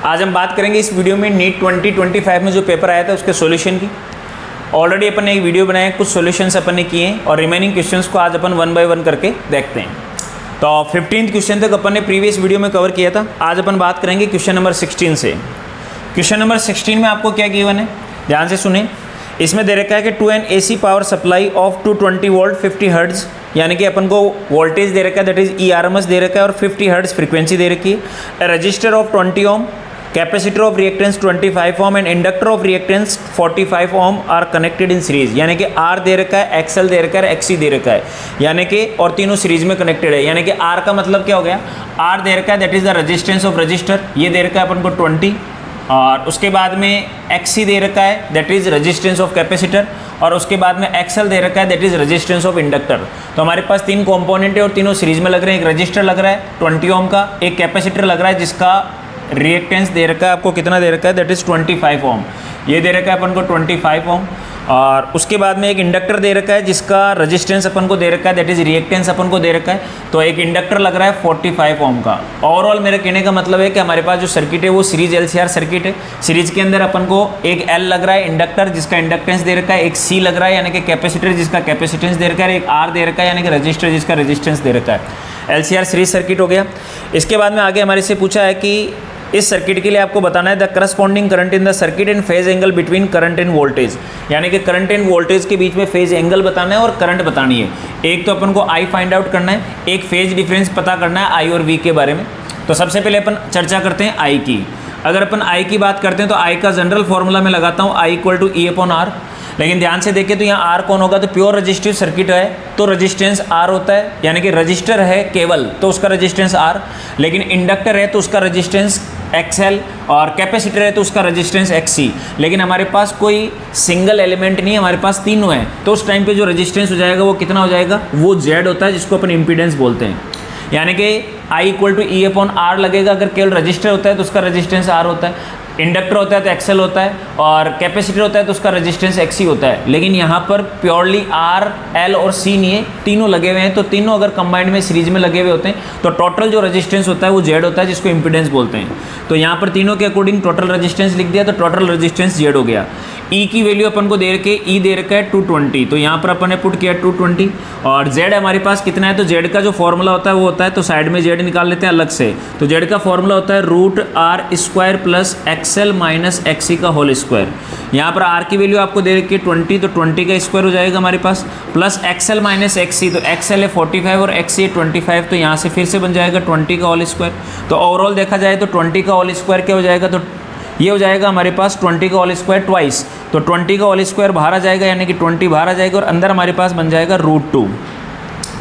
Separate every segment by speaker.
Speaker 1: आज हम बात करेंगे इस वीडियो में नीट 2025 में जो पेपर आया था उसके सॉल्यूशन की। ऑलरेडी अपन ने एक वीडियो बनाया है, कुछ सॉल्यूशंस अपन ने किए हैं और रिमेनिंग क्वेश्चंस को आज अपन 1 बाय 1 करके देखते हैं। तो 15th क्वेश्चन तक अपन ने प्रीवियस वीडियो में कवर किया था। आज अपन बात करेंगे क्वेश्चन नंबर 16 से। क्वेश्चन नंबर 16 में आपको क्या गिवन है, ध्यान से सुने। इसमें दे रखा है कि to an AC power supply of 220 volt 50 hertz, यानी कि अपन को वोल्टेज दे रखा है, दैट इज ERMS दे रखा है और 50 हर्ट्ज फ्रीक्वेंसी दे रखी है। Resistor of 20 ohm, capacitor of reactance 25 ohm and inductor of reactance 45 ohm are connected in series, यानी कि R दे रखा है, XL दे रखा है, XC दे रखा है, यानी कि और तीनों सीरीज में कनेक्टेड है। यानी कि R का मतलब क्या हो गया, R दे रखा है that is the resistance of register, ये दे रखा है अपन को 20, और उसके बाद में XC दे रखा है that is resistance of capacitor, और उसके बाद में XL दे रखा है that is resistance of inductor. तो हमारे पास तीन कंपोनेंट है और तीनों सीरीज में लग रहे हैं। एक रजिस्टर लग रहा है 20 ओम का, एक कैपेसिटर लग रहा है जिसका रिएक्टेंस दे रखा है आपको कितना दे रखा है, दैट इज 25 ओम, ये दे रखा है अपन को 25 ओम, और उसके बाद में एक इंडक्टर दे रखा है जिसका रेजिस्टेंस अपन को दे रखा है दैट इज रिएक्टेंस अपन को दे रखा है। तो एक इंडक्टर लग रहा है 45 ओम का। ओवरऑल मेरे कहने का मतलब है कि हमारे पास जो सर्किट है वो सीरीज LCR सर्किट है। सीरीज के अंदर अपन को एक L लग रहा है इंडक्टर जिसका इंडक्टेंस दे रखा है, एक C लग रहा है यानी कि कैपेसिटर जिसका कैपेसिटेंस दे रखा है, एक R दे रखा है यानी कि रजिस्टर जिसका रेजिस्टेंस दे रखा है। LCR सीरीज सर्किट हो गया। इसके बाद में आगे हमारे से पूछा है कि इस सर्किट के लिए आपको बताना है the corresponding current in the circuit and phase angle between current end voltage, यानी कि करंट एंड वोल्टेज के बीच में फेज एंगल बताना है और करंट बतानी है। एक तो अपन को I फाइंड आउट करना है, एक फेज डिफरेंस पता करना है I और V के बारे में। तो सबसे पहले अपन चर्चा करते हैं I की। अगर अपन I की बात करते हैं तो I का जनरल फॉर्मूला में लगाता हूँ I = E/R, लेकिन ध्यान से देखिए तो यहाँ R कौन होगा, तो प्योर रजिस्टिव सर्किट है तो रेजिस्टेंस R होता है, यानी कि रजिस्टर है केवल तो उसका रेजिस्टेंस R, लेकिन इंडक्टर है तो उसका रेजिस्टेंस XL और कैपेसिटर है तो उसका रेजिस्टेंस XC। लेकिन हमारे पास कोई सिंगल एलिमेंट नहीं है, हमारे पास तीनों हैं, तो उस टाइम पे जो रेजिस्टेंस हो जाएगा वो कितना हो जाएगा, वो Z होता है जिसको अपन इम्पीडेंस बोलते हैं। यानी कि I = E/R लगेगा। अगर केवल रजिस्टर होता है तो उसका रेजिस्टेंस R होता है, इंडक्टर होता है तो XL होता है, और कैपेसिटर होता है तो उसका रेजिस्टेंस XC होता है। लेकिन यहाँ पर प्योरली R, L और C नहीं है, तीनों लगे हुए हैं। तो तीनों अगर कंबाइंड में सीरीज में लगे हुए होते हैं तो टोटल जो रेजिस्टेंस होता है वो Z होता है जिसको इम्पीडेंस बोलते हैं। तो यहाँ पर तीनों के अकॉर्डिंग टोटल रेजिस्टेंस लिख दिया तो टोटल रेजिस्टेंस Z हो गया। E की वैल्यू अपन को दे रखे, E दे रखा है 220, तो यहाँ पर अपन ने पुट किया 220, और Z हमारे पास कितना है, तो Z का जो फॉर्मूला होता है वो होता है, तो साइड में Z निकाल लेते हैं अलग से। तो Z का फॉर्मूला होता है √R² plus XL minus XC का होल स्क्वायर। यहाँ पर R की वैल्यू आपको दे रखी है 20, तो 20 का स्क्वायर हो जाएगा हमारे पास, प्लस XL माइनस XC, तो XL है 45 और XC है 25, तो यहाँ से फिर से बन जाएगा 20 का होल स्क्वायर। तो ओवरऑल देखा जाए तो 20 का होल स्क्वायर क्या हो जाएगा, तो ये हो जाएगा हमारे पास 20 का होल स्क्वायर ट्वाइस, तो 20 का होल स्क्वायर बाहर आ जाएगा यानी कि 20 बाहर आ जाएगा और अंदर हमारे पास बन जाएगा √2।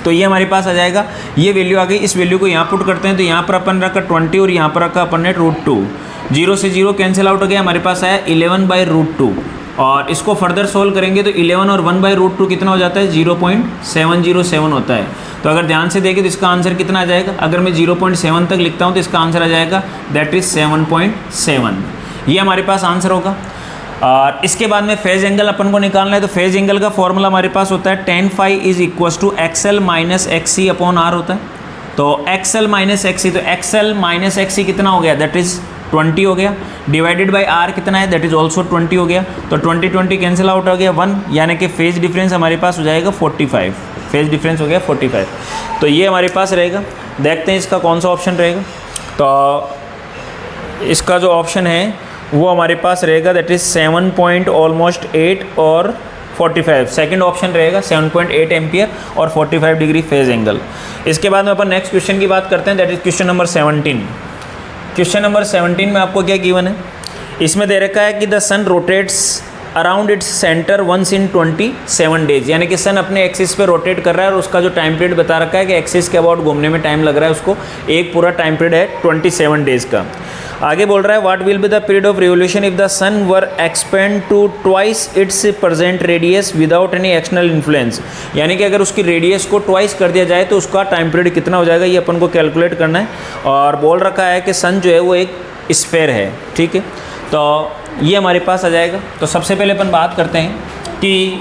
Speaker 1: तो ये हमारे पास आ जाएगा, ये वैल्यू आ गई। इस वैल्यू को यहाँ पुट करते हैं तो यहाँ पर अपन रखा 20 और यहाँ पर रखा अपन ने √2, 0 से 0 कैंसिल आउट हो गया, हमारे पास आया 11/√2। और इसको फर्दर सोल्व करेंगे तो 11 और 1/√2 कितना हो जाता है, 0.707 होता है। तो अगर ध्यान से देखें तो इसका आंसर कितना आ जाएगा, अगर मैं 0.7 तक लिखता हूँ तो इसका आंसर आ जाएगा दैट इज 7.7। ये हमारे पास आंसर होगा। और इसके बाद में फेज एंगल अपन को निकालना है, तो फेज एंगल का फॉर्मूला हमारे पास होता है tan phi = XL minus XC/R होता है। तो XL माइनस XC, तो XL माइनस XC कितना हो गया, दैट इज 20 हो गया, डिवाइडेड बाय R कितना है, दैट इज ऑल्सो 20 हो गया। तो 20 कैंसिल आउट हो गया 1, यानी कि फेज डिफरेंस हमारे पास हो जाएगा 45, फेज डिफरेंस हो गया 45। तो ये हमारे पास रहेगा। देखते हैं इसका कौन सा ऑप्शन रहेगा। तो इसका जो ऑप्शन है वो हमारे पास रहेगा दैट इज 7.8 और 45, सेकंड ऑप्शन रहेगा 7.8 एम्पियर और 45 डिग्री फेज एंगल। इसके बाद में अपन नेक्स्ट क्वेश्चन की बात करते हैं, that is question number 17। Question number 17 में आपको क्या गिवन है, इसमें दे रखा है कि the sun rotates around its centre once in 27 days, यानी कि सन अपने एक्सिस पे रोटेट कर रहा है और उसका जो टाइम पीरियड बता रखा है कि एक्सिस के अबाउट घूमने में टाइम लग रहा है उसको, एक पूरा टाइम पीरियड है 27 डेज का। आगे बोल रहा है what will be the period of revolution if the sun were expand to twice its present radius without any external influence, यानी कि अगर उसकी रेडियस को ट्वाइस कर दिया जाए तो उसका टाइम पीरियड कितना हो जाएगा, ये अपन को कैलकुलेट करना है। और बोल रखा है कि सन जो है वो एक स्फेयर है, ठीक है, तो ये हमारे पास आ जाएगा। तो सबसे पहले अपन बात करते हैं कि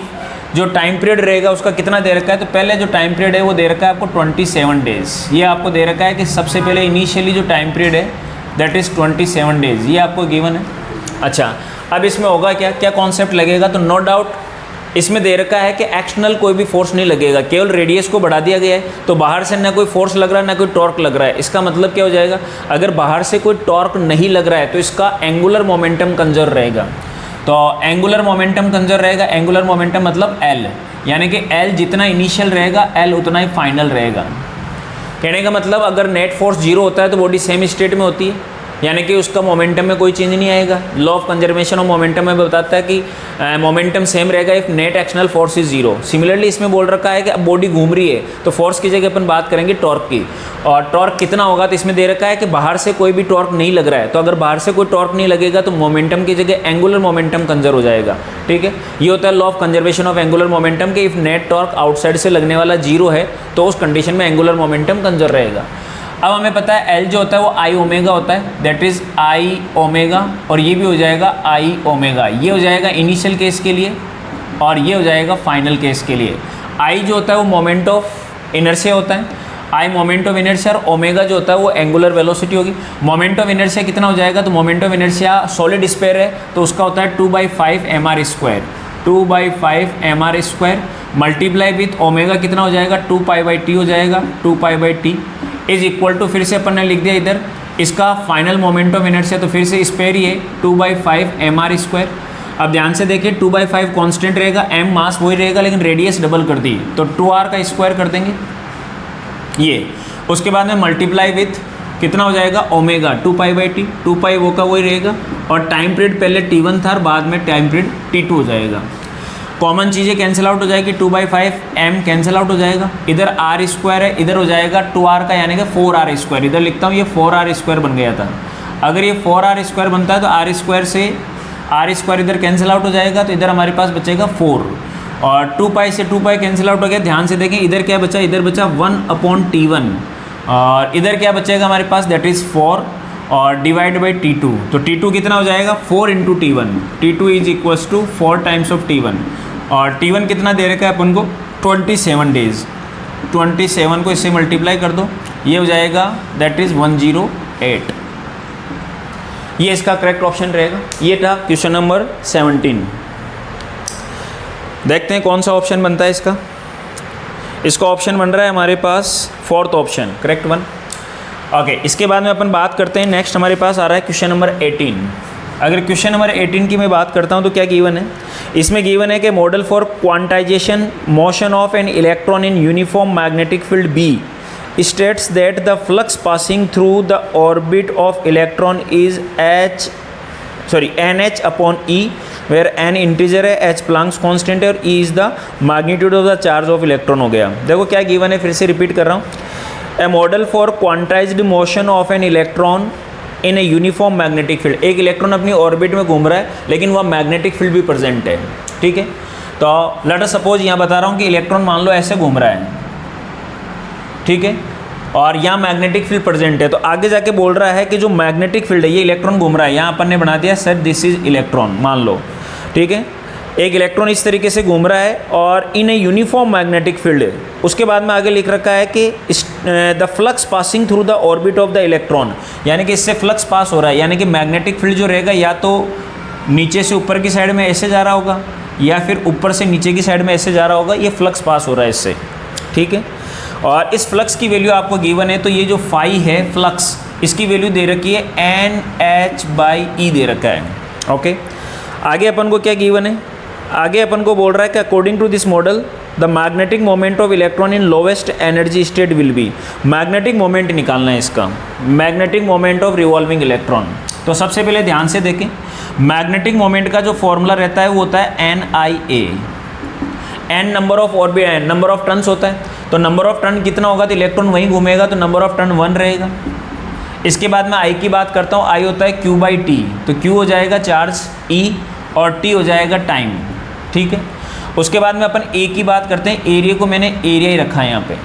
Speaker 1: जो टाइम पीरियड रहेगा उसका कितना दे रखा है। तो पहले जो टाइम पीरियड है वो दे रखा है आपको 27 डेज, ये आपको दे रखा है कि सबसे पहले इनिशियली जो टाइम पीरियड है दैट इज़ 27 डेज, ये आपको गिवन है। अच्छा, अब इसमें होगा क्या क्या कॉन्सेप्ट लगेगा, तो नो डाउट इसमें दे रखा है कि एक्सटर्नल कोई भी फोर्स नहीं लगेगा, केवल रेडियस को बढ़ा दिया गया है, तो बाहर से ना कोई फोर्स लग रहा है ना कोई टॉर्क लग रहा है। इसका मतलब क्या हो जाएगा, अगर बाहर से कोई टॉर्क नहीं लग रहा है तो इसका एंगुलर मोमेंटम कंजर्व रहेगा। तो एंगुलर मोमेंटम कंजर्व रहेगा, एंगुलर मोमेंटम मतलब एल, यानी कि एल जितना इनिशियल रहेगा एल उतना ही फाइनल रहेगा। कहने का मतलब अगर नेट फोर्स जीरो होता है तो बॉडी सेम स्टेट में होती है, यानी कि उसका मोमेंटम में कोई चेंज नहीं आएगा। Law of conservation of momentum में बताता है कि मोमेंटम सेम रहेगा if net external force is zero. Similarly इसमें बोल रखा है कि अब बॉडी घूम रही है तो फोर्स की जगह अपन बात करेंगे टॉर्क की, और टॉर्क कितना होगा, तो इसमें दे रखा है कि बाहर से कोई भी टॉर्क नहीं लग रहा है, तो अगर बाहर से कोई टॉर्क नहीं लगेगा तो मोमेंटम की जगह एंगुलर मोमेंटम कंजर्व हो जाएगा। ठीक है, ये होता है law of conservation of angular momentum कि इफ नेट टॉर्क आउटसाइड से लगने वाला जीरो है तो उस कंडीशन में एंगुलर मोमेंटम कंजर्व रहेगा। अब हमें पता है एल जो होता है वो आई ओमेगा होता है, दैट इज़ आई ओमेगा, और ये भी हो जाएगा आई ओमेगा। ये हो जाएगा इनिशियल केस के लिए और ये हो जाएगा फाइनल केस के लिए। आई जो होता है वो मोमेंट ऑफ इनर्शिया होता है, आई मोमेंट ऑफ इनर्शिया, और ओमेगा जो होता है वो एंगुलर वेलोसिटी होगी। मोमेंट ऑफ इनर्शिया कितना हो जाएगा, तो moment of inertia solid sphere है तो उसका होता है 2/5 mr², 2/5 mr² multiply with omega कितना हो जाएगा, 2π/t हो जाएगा, 2π/t इज इक्वल टू, फिर से अपन ने लिख दिया इधर इसका फाइनल मोमेंट ऑफ इनर्शिया, तो फिर से स्पेयर ही है 2/5 mr²। अब ध्यान से देखिए 2/5 कांस्टेंट रहेगा, m मास वही रहेगा लेकिन रेडियस डबल कर दी तो 2r का स्क्वायर कर देंगे ये। उसके बाद में मल्टीप्लाई विथ कितना हो जाएगा ओमेगा 2π/t, 2π वो का वही रहेगा, और टाइम पीरियड पहले t1 था और बाद में टाइम पीरियड t2 हो जाएगा। कॉमन चीज़ें कैंसिल आउट हो जाएगी, 2/5 m कैंसिल आउट हो जाएगा, इधर r² है, इधर हो जाएगा 2r का यानी कि 4r², इधर लिखता हूँ ये 4r² बन गया था। अगर ये 4r² बनता है तो r² से r² इधर कैंसिल आउट हो जाएगा, तो इधर हमारे पास बचेगा 4, और 2π से 2π कैंसिल आउट हो गया। ध्यान से देखें इधर क्या बचा, इधर बचा 1/t1, और इधर क्या बचेगा हमारे पास, दैट इज़ 4 और डिवाइड बाई t2, तो t2 कितना हो जाएगा 4 × t1, t2 is equals to 4 times of t1, और t1 कितना दे रखा है अपन को 27 डेज, 27 को इससे मल्टीप्लाई कर दो, ये हो जाएगा दैट इज़ 108। ये इसका करेक्ट ऑप्शन रहेगा। ये था क्वेश्चन नंबर 17। देखते हैं कौन सा ऑप्शन बनता है इसका। इसका ऑप्शन बन रहा है हमारे पास 4th option, correct one. Okay, इसके बाद में अपन बात करते हैं, नेक्स्ट हमारे पास आ रहा है क्वेश्चन नंबर 18। अगर क्वेश्चन नंबर 18 की मैं बात करता हूं तो क्या गिवन है, इसमें गिवन है कि model for quantisation motion of an electron in uniform magnetic field B states that the flux passing through the orbit of electron is nh/e, where n integer है, h प्लैंक्स कांस्टेंट है और e is the magnitude of the charge of electron हो गया। देखो क्या given है, फिर से रिपीट कर रहा हूँ, a model for quantized motion of an electron in a uniform magnetic field. एक इलेक्ट्रॉन अपनी ऑर्बिट में घूम रहा है लेकिन वह मैग्नेटिक फील्ड भी प्रेजेंट है। ठीक है, तो लेट अस सपोज यहाँ बता रहा हूँ कि इलेक्ट्रॉन मान लो ऐसे घूम रहा है, ठीक है, और यहाँ मैग्नेटिक फील्ड प्रेजेंट है, तो आगे जाके बोल रहा है कि जो मैग्नेटिक फील्ड है ये इलेक्ट्रॉन घूम रहा है, यहाँ अपन ने बना दिया सेट दिस इज इलेक्ट्रॉन, मान लो, ठीक है, एक इलेक्ट्रॉन इस तरीके से घूम रहा है और इन ए यूनिफॉर्म मैग्नेटिक फील्ड। उसके बाद में आगे लिख रखा है कि the flux passing through the orbit of the electron, यानी कि इससे फ्लक्स पास हो रहा है, यानी कि मैग्नेटिक फील्ड जो रहेगा या तो नीचे से ऊपर की साइड में ऐसे जा रहा होगा या फिर ऊपर से नीचे की साइड में ऐसे जा रहा होगा, ये फ्लक्स पास हो रहा है इससे। ठीक है, और इस फ्लक्स की वैल्यू आपको गिवन है, तो ये जो फाई है फ्लक्स, इसकी वैल्यू दे रखी है NH/E दे रखा है। ओके, आगे अपन को क्या गिवन है, आगे अपन को बोल रहा है कि according to this model the magnetic moment of electron in lowest energy state will be, magnetic moment निकालना है इसका, magnetic moment of revolving electron. तो सबसे पहले ध्यान से देखें, मैग्नेटिक मोमेंट का जो फॉर्मूला रहता है वो होता है NIA, n number of orbit, number of turns होता है, तो नंबर ऑफ टर्न कितना होगा तो इलेक्ट्रॉन वहीं घूमेगा, तो नंबर ऑफ टर्न 1 रहेगा। इसके बाद मैं I की बात करता हूँ, I होता है Q/T, तो Q हो जाएगा चार्ज, E और T हो जाएगा टाइम। ठीक है, उसके बाद में अपन A की बात करते हैं, एरिया को मैंने एरिया ही रखा है यहाँ पे।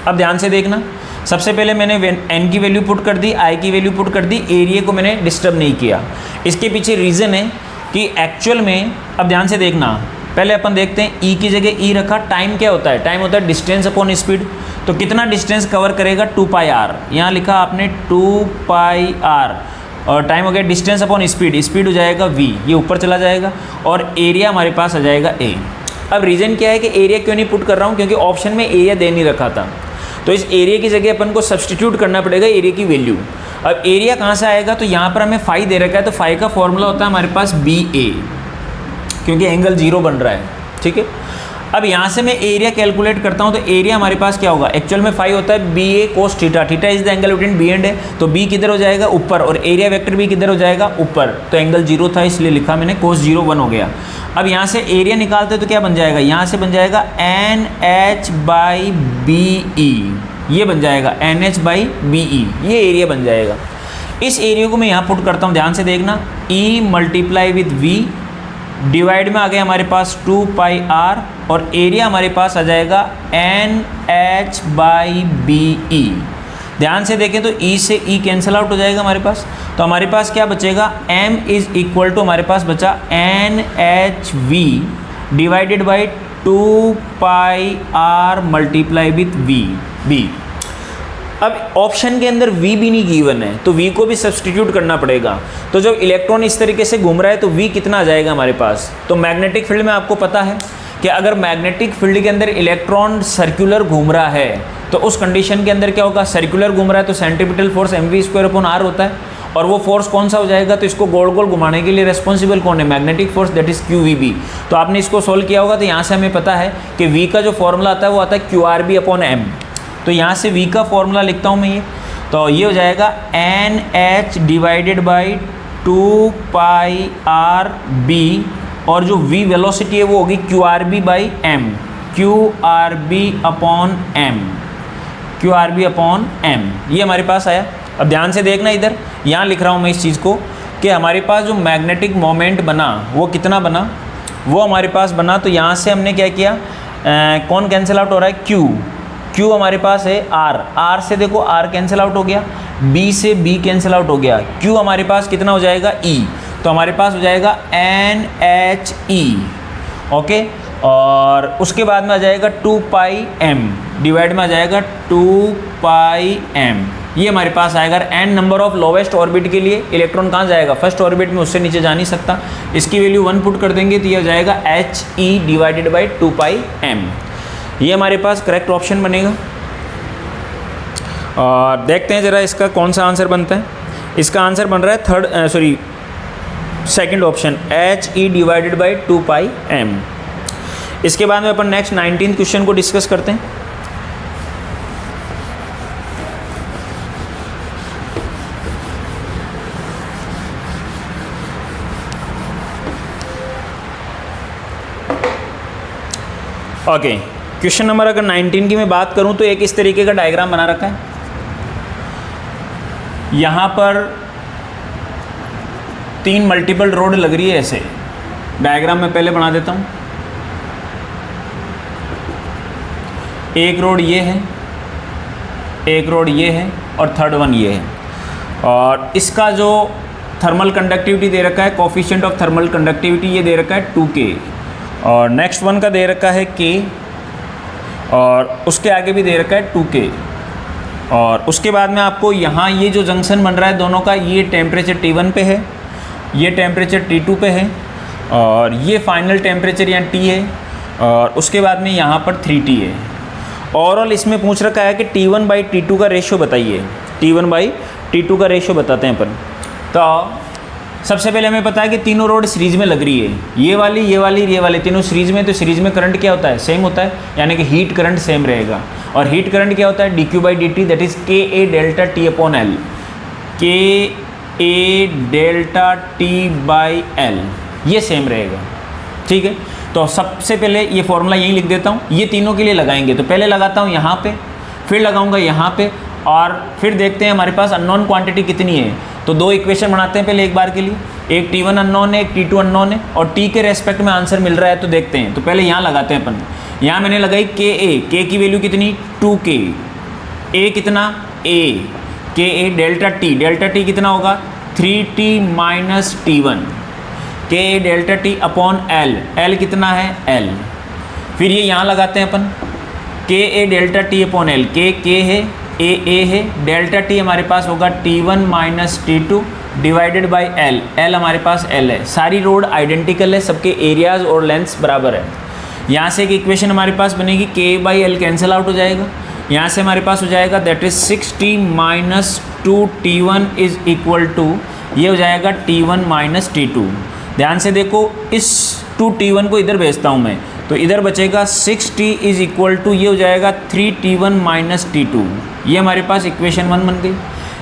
Speaker 1: अब ध्यान से देखना, सबसे पहले मैंने n की वैल्यू पुट कर दी, I की वैल्यू पुट कर दी, एरिया को मैंने डिस्टर्ब नहीं किया। इसके पीछे रीज़न है कि एक्चुअल में, अब ध्यान से देखना, पहले अपन देखते हैं ई की जगह ई रखा, टाइम क्या होता है, टाइम होता है डिस्टेंस अपॉन स्पीड। तो कितना डिस्टेंस कवर करेगा 2 पाई आर, यहाँ लिखा आपने 2 पाई आर, और टाइम हो गया डिस्टेंस अपॉन स्पीड, स्पीड हो जाएगा v, ये ऊपर चला जाएगा, और एरिया हमारे पास आ जाएगा a। अब रीज़न क्या है कि एरिया क्यों नहीं पुट कर रहा हूँ, क्योंकि ऑप्शन में एरिया दे नहीं रखा था, तो इस एरिया की जगह अपन को सब्सटीट्यूट करना पड़ेगा एरिया की वैल्यू। अब एरिया कहाँ से आएगा, तो यहाँ पर हमें फाई दे रखा है, तो फाई का फॉर्मूला होता है हमारे पास BA, क्योंकि एंगल 0 बन रहा है, ठीक है। अब यहाँ से मैं एरिया कैलकुलेट करता हूँ, तो एरिया हमारे पास क्या होगा, एक्चुअल में फाई होता है BA cos theta, theta is the angle between B and A, तो B किधर हो जाएगा ऊपर, और एरिया वेक्टर B किधर हो जाएगा ऊपर, तो एंगल 0 था इसलिए लिखा मैंने cos 0 1 हो गया। अब यहाँ से एरिया निकालते तो क्या बन जाएगा, यहाँ से बन जाएगा NH/BE, ये बन जाएगा NH/BE, ये एरिया बन जाएगा। इस एरिया को मैं यहाँ पुट करता हूँ, ध्यान से देखना, E multiply with V, divide में आ गया हमारे पास 2 पाई आर, और एरिया हमारे पास आ जाएगा NH/BE। ध्यान से देखें तो E से E कैंसिल आउट हो जाएगा हमारे पास, तो हमारे पास क्या बचेगा, M इज इक्वल टू हमारे पास बचा NHV divided by 2 pi R multiply with B। अब ऑप्शन के अंदर V भी नहीं गिवन है, तो V को भी सब्सटीट्यूट करना पड़ेगा। तो जब इलेक्ट्रॉन इस तरीके से घूम रहा है तो V कितना आ जाएगा हमारे पास, तो मैग्नेटिक फील्ड में आपको पता है कि अगर मैग्नेटिक फील्ड के अंदर इलेक्ट्रॉन सर्कुलर घूम रहा है, तो उस कंडीशन के अंदर क्या होगा, सर्कुलर घूम रहा है तो सेंट्रीपिटल फोर्स mv²/r होता है, और वो फोर्स कौन सा हो जाएगा, तो इसको गोल गोल घुमाने के लिए रेस्पॉन्सिबल कौन है, magnetic force, that is QVB। तो आपने इसको सोल्व किया होगा, तो यहाँ से हमें पता है कि V का जो फॉर्मूला आता है वो आता है QRB/m। तो यहाँ से V का फॉर्मूला लिखता हूँ मैं ये, तो ये हो जाएगा NH divided by 2 pi RB, और जो V वेलोसिटी है वो होगी QRB/m, QRB/m, ये हमारे पास आया। अब ध्यान से देखना, इधर यहाँ लिख रहा हूँ मैं इस चीज़ को कि हमारे पास जो मैग्नेटिक मोमेंट बना वो कितना बना, वो हमारे पास बना, तो यहाँ से हमने क्या किया, कौन कैंसिल आउट हो रहा है, Q हमारे पास है R से देखो R कैंसिल आउट हो गया, B से B कैंसिल आउट हो गया, Q हमारे पास कितना हो जाएगा E, तो हमारे पास हो जाएगा NHE, ओके। और उसके बाद में आ जाएगा 2 पाई m, डिवाइड में आ जाएगा 2 पाई m, ये हमारे पास आएगा। n number of lowest orbit के लिए इलेक्ट्रॉन कहाँ जाएगा, फर्स्ट ऑर्बिट में, उससे नीचे जा नहीं सकता, इसकी वैल्यू 1 पुट कर देंगे तो ये हो जाएगा HE divided by 2 pi m, ये हमारे पास करेक्ट ऑप्शन बनेगा। और देखते हैं ज़रा इसका कौन सा आंसर बनता है। इसका आंसर बन रहा है second option HE divided by 2 pi m। इसके बाद में अपन नेक्स्ट 19th क्वेश्चन को डिस्कस करते हैं। ओके, क्वेश्चन नंबर अगर 19 की मैं बात करूं तो एक इस तरीके का डायग्राम बना रखा है। यहाँ पर 3 मल्टीपल रोड लग रही है, ऐसे डायग्राम मैं पहले बना देता हूँ। एक रोड ये है, एक रोड ये है, और थर्ड वन ये है, और इसका जो थर्मल कंडक्टिविटी दे रखा है, कोफिशिएंट ऑफ थर्मल कंडक्टिविटी ये दे रखा है 2K, और नेक्स्ट वन का दे रखा है K, और उसके आगे भी दे रखा है 2K। और उसके बाद में आपको यहाँ ये जो जंक्शन बन रहा है दोनों का, ये टेम्परेचर T1 पे है, ये टेम्परेचर T2 पे है, और ये फाइनल टेम्परेचर यहाँ T है, और उसके बाद में यहाँ पर 3T है। ओवरऑल इसमें पूछ रखा है कि T1/T2 का रेशियो बताइए, T1/T2 का रेशियो बताते हैं अपन। तो सबसे पहले हमें पता है कि तीनों रोड सीरीज में लग रही है, ये वाली, ये वाली, ये वाली, तीनों सीरीज में। तो सीरीज में करंट क्या होता है, सेम होता है, यानी कि हीट करंट सेम रहेगा। और हीट करंट क्या होता है, dQ/dt, that is KA delta T/L, KA delta T/L, ये सेम रहेगा, ठीक है। तो सबसे पहले ये फॉर्मूला यहीं लिख देता हूँ, ये तीनों के लिए लगाएंगे। तो पहले लगाता हूँ यहाँ पे, फिर लगाऊंगा यहाँ पे, और फिर देखते हैं हमारे पास अननोन क्वांटिटी कितनी है। तो 2 इक्वेशन बनाते हैं पहले एक बार के लिए, एक T1 अननोन है, एक T2 अननोन है, और T के रेस्पेक्ट में आंसर मिल रहा है। तो देखते हैं, तो पहले यहाँ लगाते हैं अपन। यहाँ मैंने लगाई K की वैल्यू कितनी 2K, A कितना A, KA डेल्टा T कितना होगा 3T - T1, K A delta T upon L, L कितना है एल। फिर ये यहाँ लगाते हैं अपन के A delta T upon L, के है, ए है, डेल्टा टी हमारे पास होगा T1 minus T2 divided by L, L हमारे पास एल है। सारी रोड आइडेंटिकल है, सबके एरियाज और लेंथ्स बराबर है। यहाँ से एक इक्वेशन हमारे पास बनेगी के बाई एल कैंसिल आउट हो जाएगा। यहाँ से हमारे पास हो जाएगा that is 6T minus 2T1 is equal to, ये हो जाएगा T1 माइनस T2। ध्यान से देखो, इस 2T1 को इधर भेजता हूँ मैं, तो इधर बचेगा 6T इज इक्वल टू, ये हो जाएगा 3T1 माइनस T2। ये हमारे पास इक्वेशन 1 बन गई।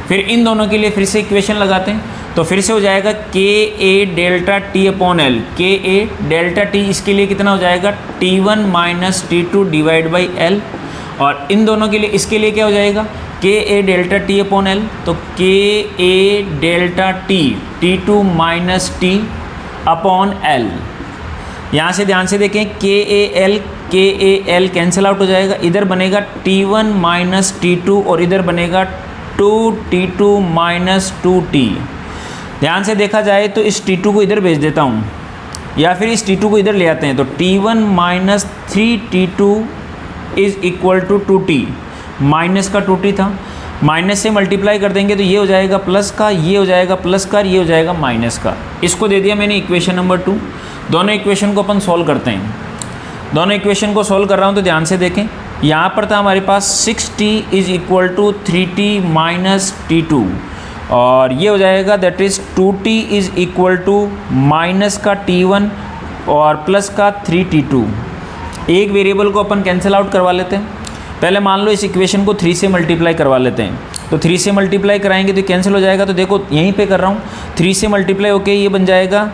Speaker 1: फिर इन दोनों के लिए फिर से इक्वेशन लगाते हैं, तो फिर से हो जाएगा K A delta T upon L, के ए डेल्टा टी, इसके लिए कितना हो जाएगा T1 minus T2 divide by L. और इन दोनों के लिए, इसके लिए क्या हो जाएगा K A delta T upon L, तो K A delta T T2 minus T upon L. यहाँ से ध्यान से देखें के ए एल कैंसिल आउट हो जाएगा, इधर बनेगा T1 माइनस T2 और इधर बनेगा 2T2 माइनस 2T। ध्यान से देखा जाए तो इस T2 को इधर भेज देता हूँ, या फिर इस T2 को इधर ले आते हैं, तो T1 minus 3T2 is equal to 2T, minus का 2T था, माइनस से मल्टीप्लाई कर देंगे तो ये हो जाएगा प्लस का, ये हो जाएगा प्लस का, ये हो जाएगा माइनस का। इसको दे दिया मैंने इक्वेशन नंबर 2। दोनों इक्वेशन को अपन सॉल्व करते हैं। दोनों इक्वेशन को सॉल्व कर रहा हूँ तो ध्यान से देखें, यहाँ पर था हमारे पास 6T is equal to 3T minus T2, और ये हो जाएगा that is 2T is equal to minus का T1 और प्लस का 3T2। एक वेरिएबल को अपन कैंसिल आउट करवा लेते हैं। पहले मान लो इस इक्वेशन को 3 से मल्टीप्लाई करवा लेते हैं, तो 3 से मल्टीप्लाई कराएंगे तो कैंसिल हो जाएगा। तो देखो यहीं पे कर रहा हूँ, 3 से मल्टीप्लाई होके ये बन जाएगा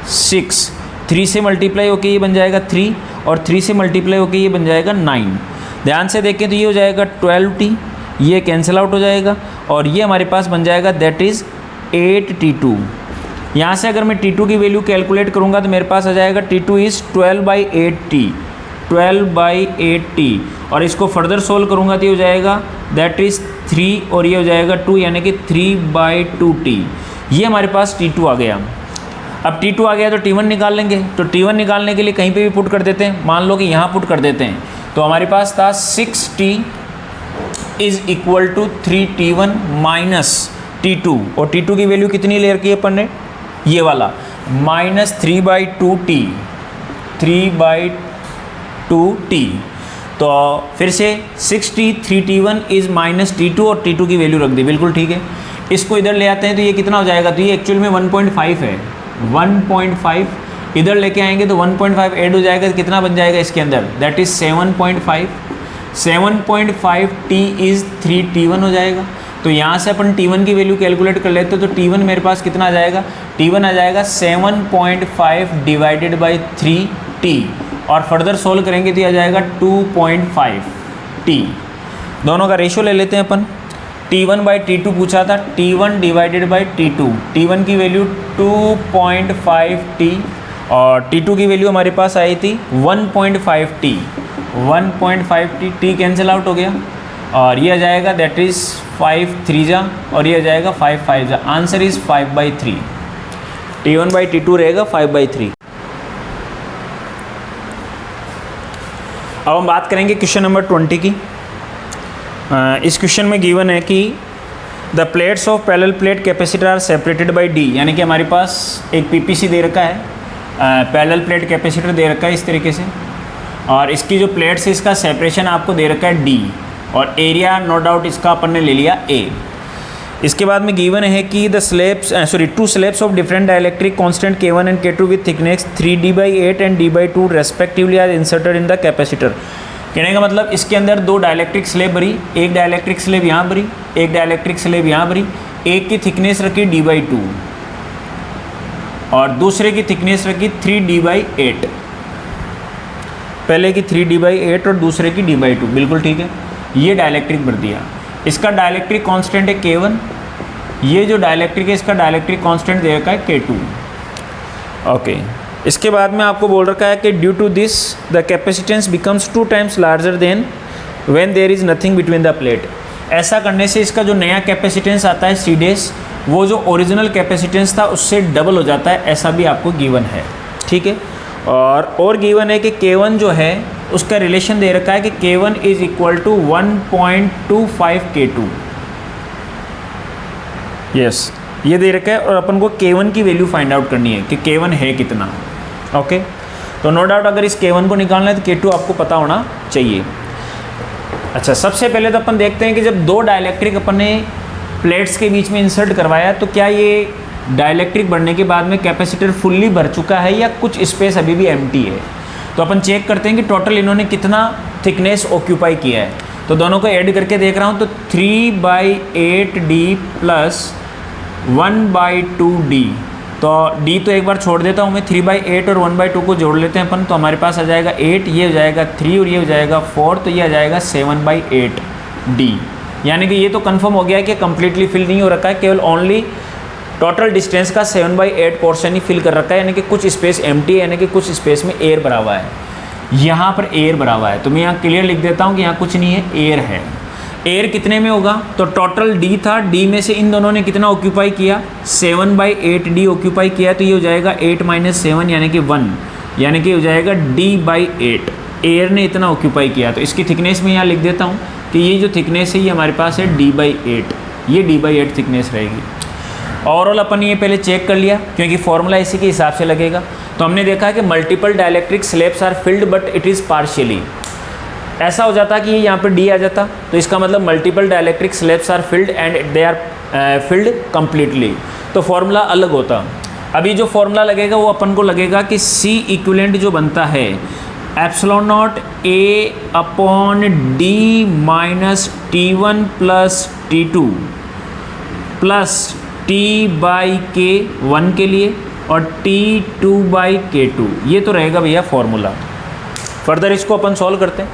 Speaker 1: 6, 3 से मल्टीप्लाई होके ये बन जाएगा 3, और 3 से मल्टीप्लाई होके ये बन जाएगा 9। ध्यान से देखें तो ये हो जाएगा 12T, ये कैंसिल आउट हो जाएगा, और ये हमारे पास बन जाएगा दैट इज़ 8T2। यहाँ से अगर मैं T2 की वैल्यू कैलकुलेट करूँगा तो मेरे पास आ जाएगा T2 इज़ 12/8T, 12/8T, और इसको फर्दर सोल्व करूँगा तो ये हो जाएगा दैट इज़ 3 और ये हो जाएगा 2, यानी कि 3/2T। ये हमारे पास T2 आ गया। अब T2 आ गया तो T1 निकाल लेंगे, तो T1 निकालने के लिए कहीं पे भी पुट कर देते हैं, मान लो कि यहाँ पुट कर देते हैं, तो हमारे पास था 6T is equal to 3T1 minus T2, और T2 की वैल्यू कितनी ले रखी है अपन ने, ये वाला माइनस 3/2T, 3/2T। तो फिर से 6T 3T1 is minus T2 और T2 की वैल्यू रख दी, बिल्कुल ठीक है। इसको इधर ले आते हैं तो ये कितना हो जाएगा, तो ये एक्चुअल में 1.5 है, 1.5 इधर लेके आएंगे तो 1.5 ऐड हो जाएगा, कितना बन जाएगा इसके अंदर, that is 7.5। 7.5T is 3T1 हो जाएगा। तो यहाँ से अपन T1 की वैल्यू कैलकुलेट कर लेते हैं, तो T1 मेरे पास कितना आ जाएगा, T1 आ जाएगा 7.5 डिवाइडेड बाई 3T, और फर्दर सोल्व करेंगे तो आ जाएगा 2.5T। दोनों का रेशियो ले लेते हैं अपन। T1/T2 पूछा था, T1 divided by T2, T1 की वैल्यू 2.5T और T2 की वैल्यू हमारे पास आई थी 1.5T, 1.5T, T cancel out हो गया, और ये आ जाएगा दैट इज़ 5 3 जा, और ये आ जाएगा 5 5 जा, आंसर इज़ 5/3। T1/T2 रहेगा 5/3। अब हम बात करेंगे क्वेश्चन नंबर 20 की। इस क्वेश्चन में गिवन है कि the plates of parallel plate capacitor are separated by D, यानी कि हमारे पास एक PPC दे रखा है, पैरेलल प्लेट कैपेसिटर दे रखा है इस तरीके से, और इसकी जो प्लेट्स है इसका सेपरेशन आपको दे रखा है D, और एरिया नो डाउट इसका अपन ने ले लिया A। इसके बाद में गिवन है कि the slabs two slabs of different dielectric constant K1 and K2 with thickness 3D/8 and D/2 respectively are inserted in the capacitor. कहने का मतलब इसके अंदर दो डाइलेक्ट्रिक स्लैब भरी, एक डाइलेक्ट्रिक स्लैब यहाँ भरी, एक डाइलेक्ट्रिक स्लैब यहाँ भरी, एक की थिकनेस रखी D/2 और दूसरे की थिकनेस रखी 3D/8, पहले की 3D/8 और दूसरे की D/2, बिल्कुल ठीक है। ये डाइलेक्ट्रिक भर दिया, इसका डाइलेक्ट्रिक कांस्टेंट है K1, ये जो डाइलेक्ट्रिक है इसका डाइलेक्ट्रिक कांस्टेंट दे रखा है K2। ओके, इसके बाद में आपको बोल रखा है कि due to this the capacitance becomes 2 times larger than when there is nothing between the plate. ऐसा करने से इसका जो नया कैपेसिटेंस आता है C डैश वो जो ओरिजिनल कैपेसिटेंस था उससे डबल हो जाता है, ऐसा भी आपको गिवन है, ठीक है। और गिवन है कि K1 जो है उसका रिलेशन दे रखा है कि K1 is equal to 1.25 K2, yes ये दे रखा है। और अपन को K1 की वैल्यू फाइंड आउट करनी है कि K1 है कितना, ओके। तो नो डाउट अगर इस K1 को निकालना है तो K2 आपको पता होना चाहिए। अच्छा, सबसे पहले तो अपन देखते हैं कि जब दो डाइलेक्ट्रिक अपन ने प्लेट्स के बीच में इंसर्ट करवाया तो क्या ये डाइलेक्ट्रिक बढ़ने के बाद में कैपेसिटर फुल्ली भर चुका है या कुछ स्पेस अभी भी एम्प्टी है। तो अपन चेक करते हैं कि टोटल इन्होंने कितना थिकनेस ऑक्यूपाई किया है। तो दोनों को ऐड करके देख रहा हूँ तो 3/8D प्लस 1/2D, तो D तो एक बार छोड़ देता हूँ मैं, 3/8 और 1/2 को जोड़ लेते हैं अपन, तो हमारे पास आ जाएगा 8, ये हो जाएगा 3 और ये हो जाएगा 4, तो ये आ जाएगा 7/8D। यानी कि ये तो कंफर्म हो गया है कि कम्प्लीटली फिल नहीं हो रखा है, केवल ओनली टोटल डिस्टेंस का 7/8 पोर्शन ही फिल कर रखा है, यानी कि कुछ स्पेस एम्प्टी है, यानी कि कुछ स्पेस में एयर भरा हुआ है। यहाँ पर एयर भरा हुआ है तो मैं यहाँ क्लियर लिख देता हूँ कि यहाँ कुछ नहीं है, एयर है। एयर कितने में होगा, तो टोटल D था, D में से इन दोनों ने कितना ऑक्यूपाई किया, 7/8D ऑक्यूपाई किया, तो ये हो जाएगा 8 - 7 यानी कि 1, यानी कि हो जाएगा D/8। एयर ने इतना ऑक्यूपाई किया, तो इसकी थिकनेस में यहाँ लिख देता हूँ कि ये जो थिकनेस है ये हमारे पास है D/8, ये D/8 थिकनेस रहेगी। ओवरऑल अपन ये पहले चेक कर लिया क्योंकि फॉर्मूला इसी के हिसाब से लगेगा। तो हमने देखा कि multiple dielectric slabs are filled but it is partially, ऐसा हो जाता कि ये यहाँ पर D आ जाता, तो इसका मतलब multiple dielectric slabs are filled and they are filled completely, तो फॉर्मूला अलग होता। अभी जो फॉर्मूला लगेगा वो अपन को लगेगा कि C इक्विवेलेंट जो बनता है ε0 A/D minus T1 plus T2 plus T/K 1 के लिए और T2/K2, ये तो रहेगा भैया फॉर्मूला। फर्दर इसको अपन सॉल्व करते हैं,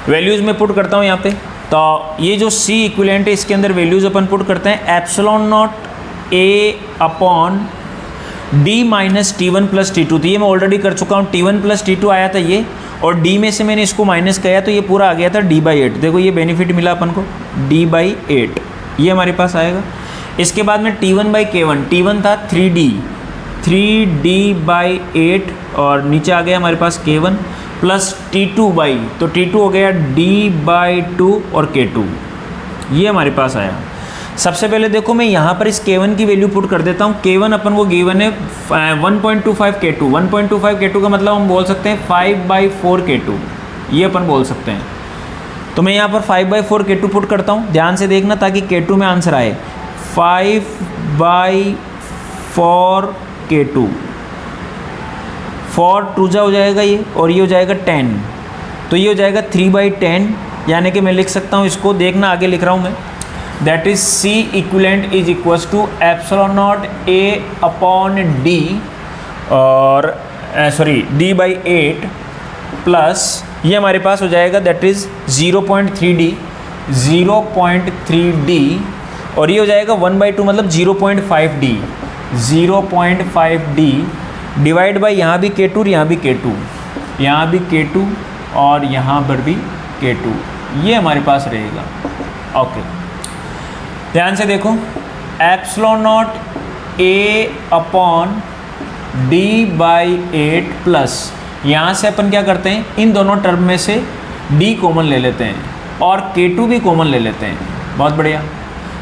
Speaker 1: वैल्यूज़ में पुट करता हूँ यहाँ पे। तो ये जो C इक्विवेलेंट है इसके अंदर वैल्यूज़ अपन पुट करते हैं, ε0 A/D minus T1 plus T2, तो ये मैं ऑलरेडी कर चुका हूँ, T1 प्लस T2 आया था ये, और D में से मैंने इसको माइनस किया तो ये पूरा आ गया था D/8। देखो ये बेनिफिट मिला अपन को, D/8 ये हमारे पास आएगा। इसके बाद में T1/K1, T1 था 3D/8 और नीचे आ गया हमारे पास K1 प्लस T2 तो T2 हो गया D/2 और K2, ये हमारे पास आया। सबसे पहले देखो मैं यहाँ पर इस K1 की वैल्यू पुट कर देता हूँ। K1 अपन को गिवन है 1.25 K2, 1.25 K2 का मतलब हम बोल सकते हैं 5/4 K2, ये अपन बोल सकते हैं। तो मैं यहाँ पर 5/4 K2 पुट करता हूँ, ध्यान से देखना ताकि K2 में आंसर आए। 5/4 K2, 4 2 हो जाएगा ये, और ये हो जाएगा 10, तो ये हो जाएगा 3/10, यानी कि मैं लिख सकता हूँ इसको, देखना आगे लिख रहा हूँ मैं, that is C equivalent is equals to ε0 A/D और सॉरी D/8 प्लस ये हमारे पास हो जाएगा दैट इज 0.3D और ये हो जाएगा 1/2 मतलब 0.5D, 0.5D डिवाइड बाई यहाँ भी K2 और यहाँ भी K2, यहाँ भी K2 और यहाँ पर भी K2, ये हमारे पास रहेगा। ओके, ध्यान से देखो, ε0 A/D/8 प्लस यहाँ से अपन क्या करते हैं, इन दोनों टर्म में से D कॉमन ले लेते हैं और K2 भी कॉमन ले लेते हैं। बहुत बढ़िया,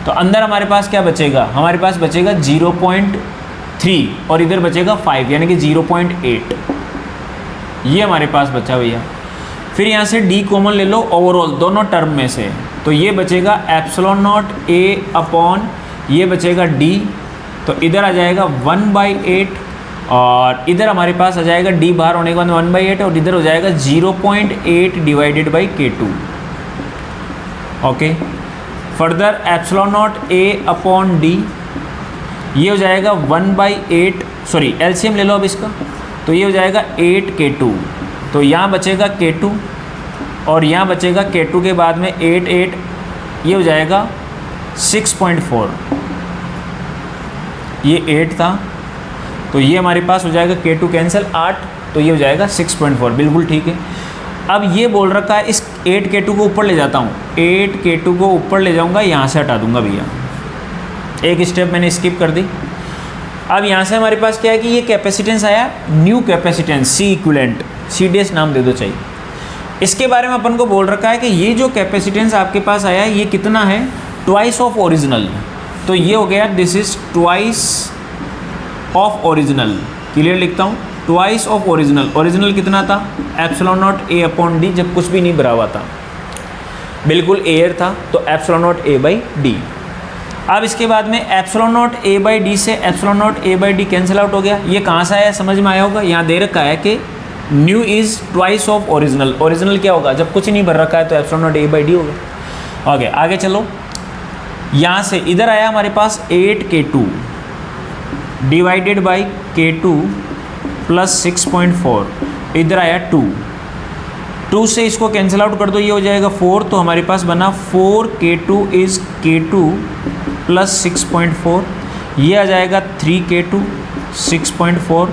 Speaker 1: तो अंदर हमारे पास क्या बचेगा, हमारे पास बचेगा 0.3 और इधर बचेगा 5 यानी कि 0.8, ये हमारे पास बचा भैया। फिर यहाँ से D कॉमन ले लो ओवरऑल दोनों टर्म में से, तो ये बचेगा ε0 A/, ये बचेगा D, तो इधर आ जाएगा 1/8 और इधर हमारे पास आ जाएगा D बाहर होने के बाद 1/8 और इधर हो जाएगा 0.8 divided by K2। Okay, further ε0 A/D ये हो जाएगा 1/8, सॉरी एलसीएम ले लो अब इसका, तो ये हो जाएगा 8 K2, तो यहाँ बचेगा K2 और यहाँ बचेगा K2 के बाद में 8 8, ये हो जाएगा 6.4, ये 8 था तो ये हमारे पास हो जाएगा K2 कैंसिल 8, तो ये हो जाएगा 6.4, बिल्कुल ठीक है। अब ये बोल रखा है इस 8 K2 को ऊपर ले जाता हूँ, 8 K2 को ऊपर ले जाऊँगा, यहाँ से हटा दूँगा भैया, एक स्टेप मैंने स्किप कर दी। अब यहाँ से हमारे पास क्या है कि ये कैपेसिटेंस आया, new capacitance C equivalent, C D S नाम दे दो चाहिए। इसके बारे में अपन को बोल रखा है कि ये जो कैपेसिटेंस आपके पास आया ये कितना है, ट्वाइस ऑफ ओरिजिनल। तो ये हो गया this is twice of original. Clear लिखता हूँ, ट्वाइस ऑफ ओरिजिनल। ओरिजिनल कितना था, एप्सिलॉन नॉट ए अपॉन डी, जब कुछ भी नहीं भरा हुआ था, बिल्कुल एयर था, तो epsilon naught A by D. अब इसके बाद में epsilon naught A by D से epsilon naught A by D cancel out हो गया। ये कहाँ से आया, समझ में आया होगा। यहाँ दे रखा है कि new is twice of original. Original क्या होगा, जब कुछ नहीं भर रखा है तो epsilon naught A by D होगा। ओके, आगे चलो। यहाँ से इधर आया हमारे पास 8K2 divided by K2 plus 6.4, इधर आया 2 से इसको कैंसिल आउट कर दो, ये हो जाएगा 4। तो हमारे पास बना 4K2 इज़ K2 प्लस 6.4, ये आ जाएगा 3K2 6.4,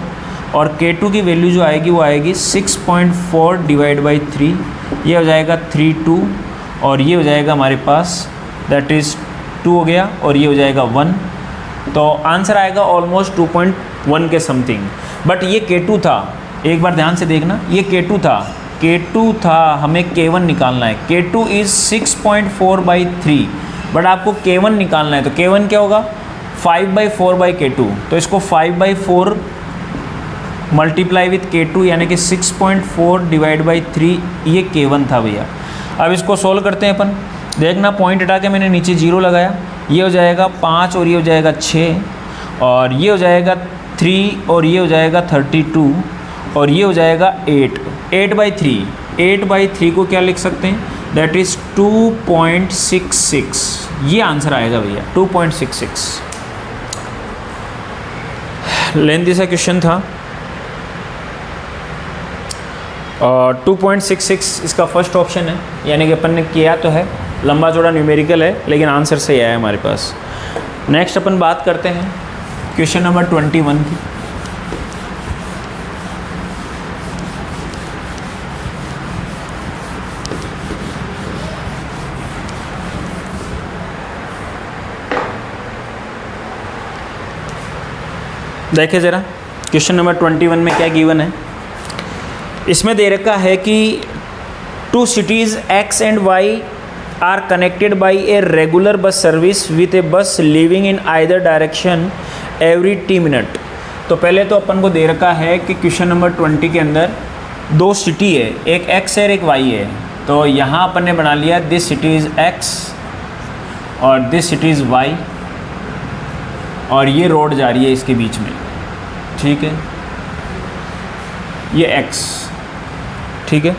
Speaker 1: और K2 की वैल्यू जो आएगी वो आएगी 6.4 डिवाइड बाई 3, ये हो जाएगा 32, और ये हो जाएगा हमारे पास दैट इज़ 2 हो गया, और ये हो जाएगा 1। तो आंसर आएगा ऑलमोस्ट 2.1 के समथिंग। बट ये K2 था, एक बार ध्यान से देखना, ये K2 था, हमें K1 निकालना है। K2 इज़ 6.4 बाई 3, बट आपको K1 निकालना है, तो K1 क्या होगा, 5/4 बाई K2। तो इसको 5/4 मल्टीप्लाई विथ K2 यानी कि 6.4 डिवाइड बाई 3, ये K1 था भैया। अब इसको सोल्व करते हैं अपन। देखना, पॉइंट हटा के मैंने नीचे 0 लगाया, ये हो जाएगा 5 और ये हो जाएगा 6, और ये हो जाएगा 3 और ये हो जाएगा 32, और ये हो जाएगा 8/3। 8/3 को क्या लिख सकते हैं, दैट इज़ 2.66। ये आंसर आएगा भैया, 2.66। लेंथी सा क्वेश्चन था, और 2.66 इसका फर्स्ट ऑप्शन है, यानी कि अपन ने किया तो है, लंबा चौड़ा न्यूमेरिकल है, लेकिन आंसर सही आया हमारे पास। नेक्स्ट अपन बात करते हैं क्वेश्चन नंबर 21 की। देखिए ज़रा क्वेश्चन नंबर 21 में क्या गिवन है। इसमें दे रखा है कि 2 cities X and Y are connected by a regular bus service with a bus leaving in either direction every 10 minutes। तो पहले तो अपन को दे रखा है कि क्वेश्चन नंबर 20 के अंदर 2 सिटी है, एक X है और एक Y है। तो यहाँ अपन ने बना लिया दिस सिटी इज़ X और दिस सिटी इज़ Y, और ये रोड जा रही है इसके बीच में, ठीक है, ये X, ठीक है।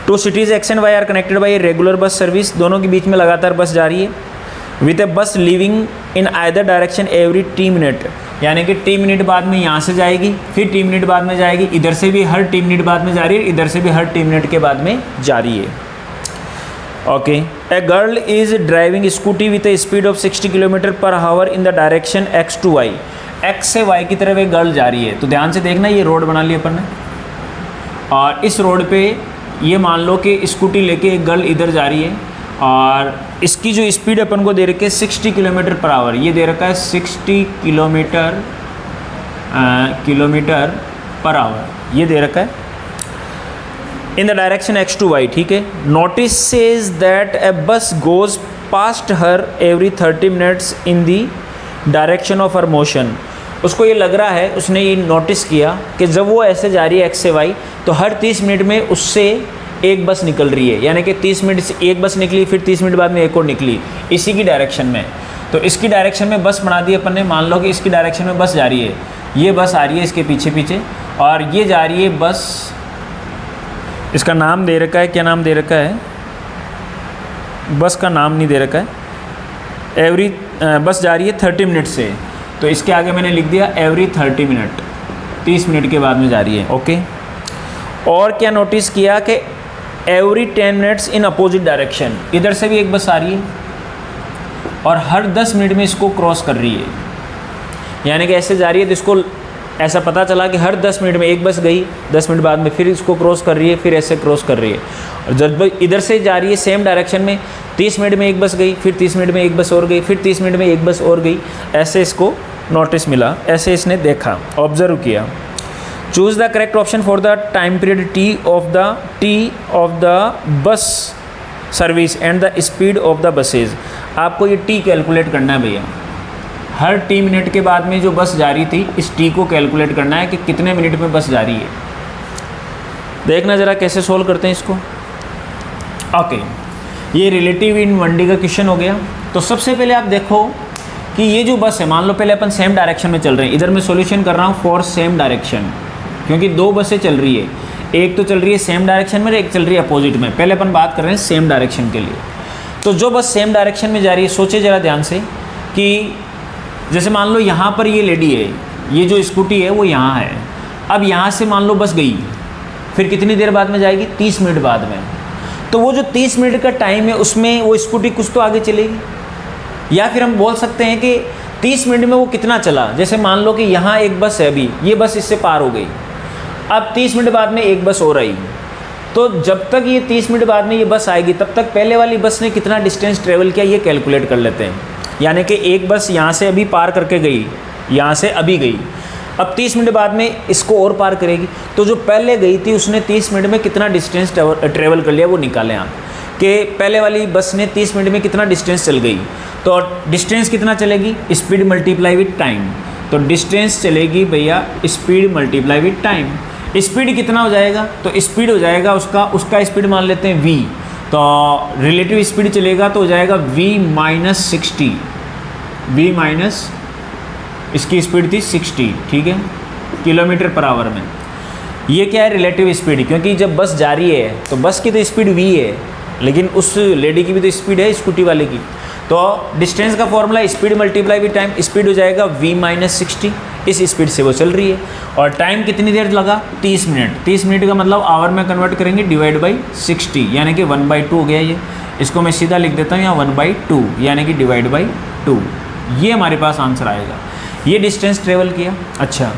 Speaker 1: 2 cities X and Y are connected by regular bus service, दोनों के बीच में लगातार बस जा रही है, विद ए बस living in either direction every 10 minute, यानी कि 10 मिनट बाद में यहाँ से जाएगी, फिर 10 मिनट बाद में जाएगी, इधर से भी हर 10 मिनट बाद में जा रही है, इधर से भी हर 10 मिनट के बाद में जा रही है। Okay, a girl is driving scooty with A speed of 60 km/h in the direction X to Y। X से Y की तरफ एक गर्ल जा रही है। तो ध्यान से देखना, ये रोड बना ली अपन ने, और इस रोड पे ये मान लो कि स्कूटी लेके एक गर्ल इधर जा रही है, और इसकी जो स्पीड अपन को दे रखी है 60 km/h, ये दे रखा है 60 km/h, ये दे रखा है in the direction X to Y, ठीक है। नोटिस सेज दैट ए बस goes past her every 30 minutes in the direction of her motion. उसको ये लग रहा है, उसने ये नोटिस किया कि जब वो ऐसे जा रही है X से Y, तो हर 30 मिनट में उससे एक बस निकल रही है, यानी कि 30 मिनट से एक बस निकली, फिर 30 मिनट बाद में एक और निकली इसी की डायरेक्शन में। तो इसकी डायरेक्शन में बस बना दी अपन ने। मान लो कि इसकी डायरेक्शन में बस जा रही है, ये बस आ रही है इसके पीछे पीछे, और ये जा रही है बस, इसका नाम दे रखा है, क्या नाम दे रखा है, बस का नाम नहीं दे रखा है, एवरी बस जा रही है 30 मिनट से, तो इसके आगे मैंने लिख दिया एवरी 30 मिनट, 30 मिनट के बाद में जा रही है। ओके, और क्या नोटिस किया कि every 10 minutes in opposite direction, इधर से भी एक बस आ रही है और हर 10 मिनट में इसको क्रॉस कर रही है, यानी कि ऐसे जा रही है तो इसको ऐसा पता चला कि हर 10 मिनट में एक बस गई, 10 मिनट बाद में फिर इसको क्रॉस कर रही है, फिर ऐसे क्रॉस कर रही है, और जब इधर से जा रही है सेम डायरेक्शन में, 30 मिनट में एक बस गई, फिर 30 मिनट में एक बस और गई, फिर 30 मिनट में एक बस और गई, ऐसे इसको नोटिस मिला, ऐसे इसने देखा, ऑब्जर्व किया। Choose the correct option for the time period T of the bus service and the speed of the buses. आपको ये टी कैलकुलेट करना है भैया, हर टी मिनट के बाद में जो बस जा रही थी, इस टी को कैलकुलेट करना है कि कितने मिनट में बस जा रही है। देखना ज़रा कैसे सोल्व करते हैं इसको। ओके, ये रिलेटिव इन 1D का क्वेश्चन हो गया। तो सबसे पहले आप देखो कि ये जो बस है, मान लो पहले अपन सेम डायरेक्शन में चल रहे हैं, इधर मैं सॉल्यूशन कर रहा हूँ फॉर सेम डायरेक्शन, क्योंकि दो बसें चल रही है, एक तो चल रही है सेम डायरेक्शन में, एक चल रही है अपोजिट में। पहले अपन बात कर रहे हैं सेम डायरेक्शन के लिए। तो जो बस सेम डायरेक्शन में जा रही है, सोचे ज़रा ध्यान से कि जैसे मान लो यहाँ पर ये लेडी है, ये जो स्कूटी है वो यहाँ है, अब यहाँ से मान लो बस गई, फिर कितनी देर बाद में जाएगी, 30 मिनट बाद में। तो वो जो 30 मिनट का टाइम है उसमें वो स्कूटी कुछ तो आगे चलेगी, या फिर हम बोल सकते हैं कि 30 मिनट में वो कितना चला। जैसे मान लो कि यहाँ एक बस है, अभी ये बस इससे पार हो गई, अब 30 मिनट बाद में एक बस और आई, तो जब तक ये 30 मिनट बाद में ये बस आएगी तब तक पहले वाली बस ने कितना डिस्टेंस ट्रेवल किया ये कैलकुलेट कर लेते हैं। यानी कि एक बस यहाँ से अभी पार करके गई, यहाँ से अभी गई, अब 30 मिनट बाद में इसको और पार करेगी, तो जो पहले गई थी उसने 30 मिनट में कितना डिस्टेंस ट्रेवल कर लिया वो निकालें आप, कि पहले वाली बस ने 30 मिनट में कितना डिस्टेंस चल गई। तो डिस्टेंस कितना चलेगी, स्पीड मल्टीप्लाई विथ टाइम। तो डिस्टेंस चलेगी भैया speed multiply with time. Speed कितना हो जाएगा, तो स्पीड हो जाएगा उसका स्पीड मान लेते हैं v, तो रिलेटिव स्पीड चलेगा तो हो जाएगा v माइनस 60, v माइनस इसकी स्पीड थी 60, ठीक है, किलोमीटर पर आवर में। ये क्या है, रिलेटिव स्पीड, क्योंकि जब बस जा रही है तो बस की तो स्पीड v है, लेकिन उस लेडी की भी तो स्पीड है स्कूटी वाले की। तो डिस्टेंस का formula speed multiply with time, speed हो जाएगा v माइनस 60, इस स्पीड से वो चल रही है। और टाइम कितनी देर लगा, 30 मिनट। 30 मिनट का मतलब आवर में कन्वर्ट करेंगे, डिवाइड बाई 60, यानी कि 1/2 हो गया ये। इसको मैं सीधा लिख देता हूँ यहाँ 1/2, यानी कि डिवाइड बाई 2, ये हमारे पास आंसर आएगा। ये डिस्टेंस ट्रेवल किया। अच्छा,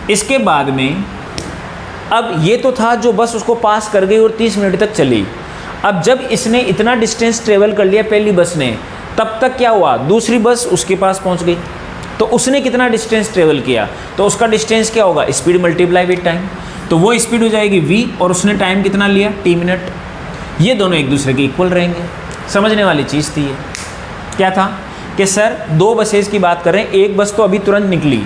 Speaker 1: इसके बाद में अब ये तो था जो बस उसको पास कर गई और 30 मिनट तक चली। अब जब इसने इतना डिस्टेंस ट्रेवल कर लिया पहली बस ने, तब तक क्या हुआ, दूसरी बस उसके पास पहुंच गई, तो उसने कितना डिस्टेंस ट्रेवल किया, तो उसका डिस्टेंस क्या होगा, स्पीड मल्टीप्लाई विद टाइम। तो वो स्पीड हो जाएगी v, और उसने टाइम कितना लिया, t मिनट। ये दोनों एक दूसरे के इक्वल रहेंगे। समझने वाली चीज़ थी ये। क्या था कि सर दो बसेस की बात कर रहे हैं, एक बस तो अभी तुरंत निकली,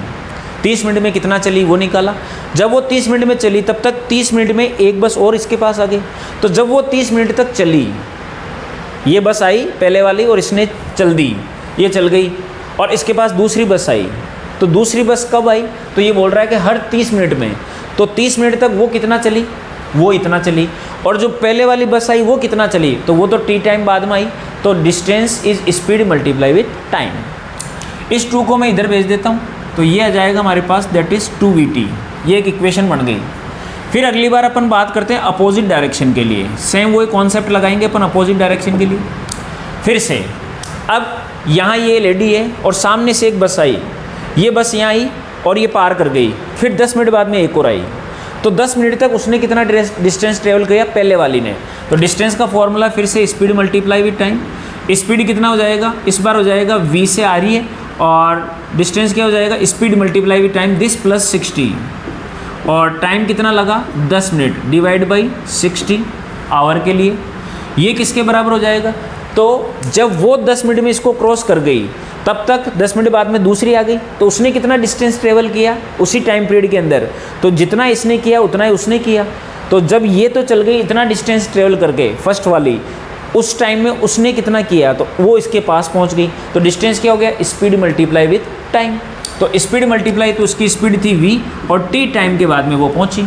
Speaker 1: 30 मिनट में कितना चली वो निकाला। जब वो 30 मिनट में चली तब तक 30 मिनट में एक बस और इसके पास आ गई। तो जब वो 30 मिनट तक चली, ये बस आई पहले वाली और इसने चल दी, ये चल गई, और इसके पास दूसरी बस आई। तो दूसरी बस कब आई, तो ये बोल रहा है कि हर 30 मिनट में। तो 30 मिनट तक वो कितना चली, वो इतना चली, और जो पहले वाली बस आई वो कितना चली, तो वो तो टी टाइम बाद में आई। तो distance is speed multiply with time. इस 2 को मैं इधर भेज देता हूँ, तो ये आ जाएगा हमारे पास, दैट इज़ 2vt। ये एक इक्वेशन बन गई। फिर अगली बार अपन बात करते हैं अपोजिट डायरेक्शन के लिए, सेम वही कॉन्सेप्ट लगाएंगे अपन अपोजिट डायरेक्शन के लिए। फिर से अब यहाँ ये लेडी है और सामने से एक बस आई, ये बस यहाँ आई और ये पार कर गई, फिर 10 मिनट बाद में एक और आई। तो 10 मिनट तक उसने कितना डिस्टेंस ट्रेवल किया, पहले वाली ने। तो डिस्टेंस का फॉर्मूला फिर से speed multiply with time. Speed कितना हो जाएगा, इस बार हो जाएगा v से आ रही है, और डिस्टेंस क्या हो जाएगा, speed multiply with time this plus 60, और टाइम कितना लगा 10 मिनट, डिवाइड बाई 60 आवर के लिए। ये किसके बराबर हो जाएगा, तो जब वो 10 मिनट में इसको क्रॉस कर गई तब तक 10 मिनट बाद में दूसरी आ गई, तो उसने कितना डिस्टेंस ट्रेवल किया उसी टाइम पीरियड के अंदर। तो जितना इसने किया उतना ही उसने किया। तो जब ये तो चल गई इतना डिस्टेंस ट्रेवल करके फर्स्ट वाली, उस टाइम में उसने कितना किया, तो वो इसके पास पहुंच गई। तो डिस्टेंस क्या हो गया, स्पीड मल्टीप्लाई विथ टाइम। तो स्पीड मल्टीप्लाई, तो उसकी स्पीड थी v, और t टाइम के बाद में वो पहुंची।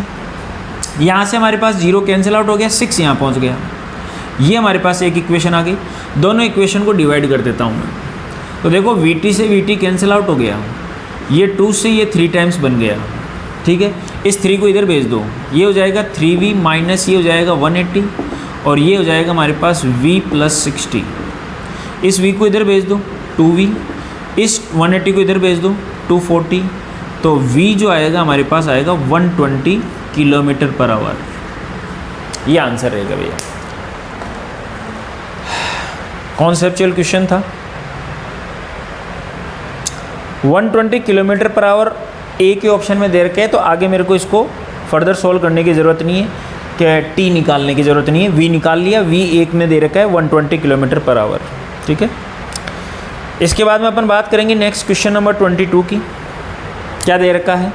Speaker 1: यहाँ से हमारे पास 0 कैंसिल आउट हो गया, 6 यहाँ पहुँच गया। ये हमारे पास एक इक्वेशन आ गई। दोनों इक्वेशन को डिवाइड कर देता हूँ मैं। तो देखो vt से vt कैंसिल आउट हो गया, ये 2 से ये 3 टाइम्स बन गया, ठीक है। इस 3 को इधर भेज दो, ये हो जाएगा 3v माइनस ये हो जाएगा 180, और ये हो जाएगा हमारे पास v प्लस 60। इस v को इधर भेज दो 2v, इस 180 को इधर भेज दो 240, तो v जो आएगा हमारे पास आएगा 120 किलोमीटर पर आवर। ये आंसर रहेगा भैया। कॉन्सेप्चुअल क्वेश्चन था। 120 किलोमीटर पर आवर ए के ऑप्शन में दे रखे है, तो आगे मेरे को इसको फर्दर सॉल्व करने की ज़रूरत नहीं है कि टी निकालने की ज़रूरत नहीं है। वी निकाल लिया, वी एक में दे रखा है 120 किलोमीटर पर आवर। ठीक है, इसके बाद में अपन बात करेंगे नेक्स्ट क्वेश्चन नंबर 22 की। क्या दे रखा है?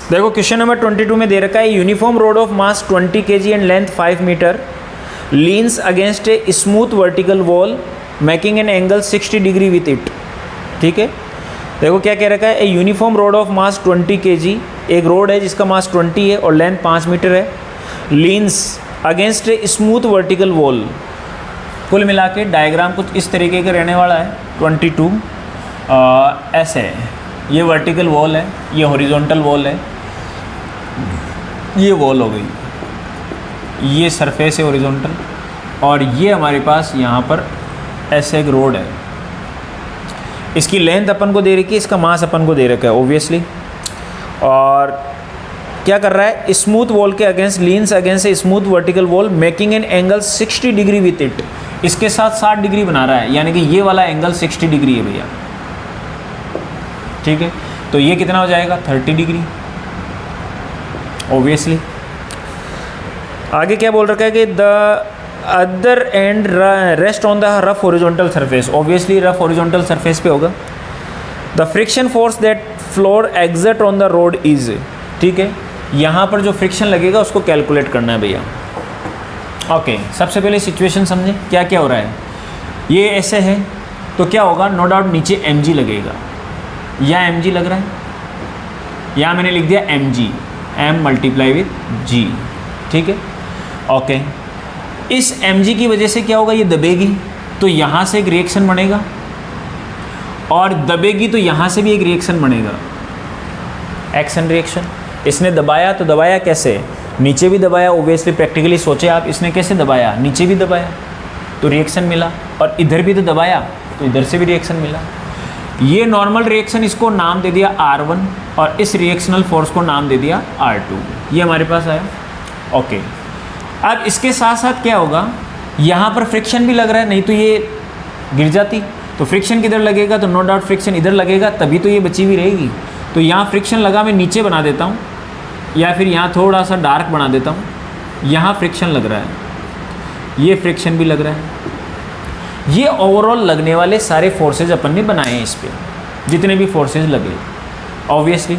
Speaker 1: देखो क्वेश्चन नंबर 22 में दे रखा है uniform rod of mass 20 kg and length 5 metre leans against a smooth vertical wall making an angle 60 degree with इट। ठीक है, देखो क्या कह रखा है, a uniform rod of mass 20 kg, एक रोड है जिसका मास 20 है और लेंथ 5 मीटर है, leans against a smooth vertical wall. कुल मिला के डायग्राम कुछ इस तरीके का रहने वाला है। 22 ऐसे है, ये वर्टिकल वॉल है, ये हॉरिजॉन्टल वॉल है, ये वॉल हो गई, ये सरफेस है हॉरिजॉन्टल, और ये हमारे पास यहाँ पर ऐसे एक रोड है। इसकी लेंथ अपन को दे रखी है, इसका मास अपन को दे रखा है ऑब्वियसली। और क्या कर रहा है, स्मूथ वॉल के against leans against a smooth vertical wall making an angle 60 degree with it. इसके साथ 60 डिग्री बना रहा है, यानी कि ये वाला एंगल 60 डिग्री है भैया। ठीक है, तो ये कितना हो जाएगा 30 डिग्री ऑब्वियसली। आगे क्या बोल रखा है कि the other and rest on the rough horizontal surface. Obviously rough horizontal surface पे होगा। The friction force that floor exert on the road is. ठीक है, यहाँ पर जो फ्रिक्शन लगेगा उसको कैलकुलेट करना है भैया। ओके, सबसे पहले सिचुएशन समझें क्या क्या हो रहा है। ये ऐसे है तो क्या होगा, नो डाउट नीचे mg लगेगा, यहाँ mg लग रहा है, यहाँ मैंने लिख दिया mg, m multiply with g। ठीक है, ओके, इस mg की वजह से क्या होगा, ये दबेगी तो यहाँ से एक रिएक्शन बनेगा, और दबेगी तो यहाँ से भी एक रिएक्शन बनेगा, एक्शन रिएक्शन। इसने दबाया तो दबाया कैसे, नीचे भी दबाया ओब्वियसली, प्रैक्टिकली सोचे आप, इसने कैसे दबाया, नीचे भी दबाया तो रिएक्शन मिला, और इधर भी तो दबाया तो इधर से भी रिएक्शन मिला। ये नॉर्मल रिएक्शन, इसको नाम दे दिया R1, और इस रिएक्शनल फोर्स को नाम दे दिया R2। ये हमारे पास आया। ओके, अब इसके साथ साथ क्या होगा, यहाँ पर फ्रिक्शन भी लग रहा है, नहीं तो ये गिर जाती। तो फ्रिक्शन किधर लगेगा, तो नो डाउट फ्रिक्शन इधर लगेगा, तभी तो ये बची हुई रहेगी। तो यहाँ फ्रिक्शन लगा, मैं नीचे बना देता हूँ, या फिर यहाँ थोड़ा सा डार्क बना देता हूँ। यहाँ फ्रिक्शन लग रहा है, ये फ्रिक्शन भी लग रहा है। ये ओवरऑल लगने वाले सारे फोर्सेज अपन ने बनाए हैं इस पर, जितने भी फोर्सेज लगे ऑब्वियसली।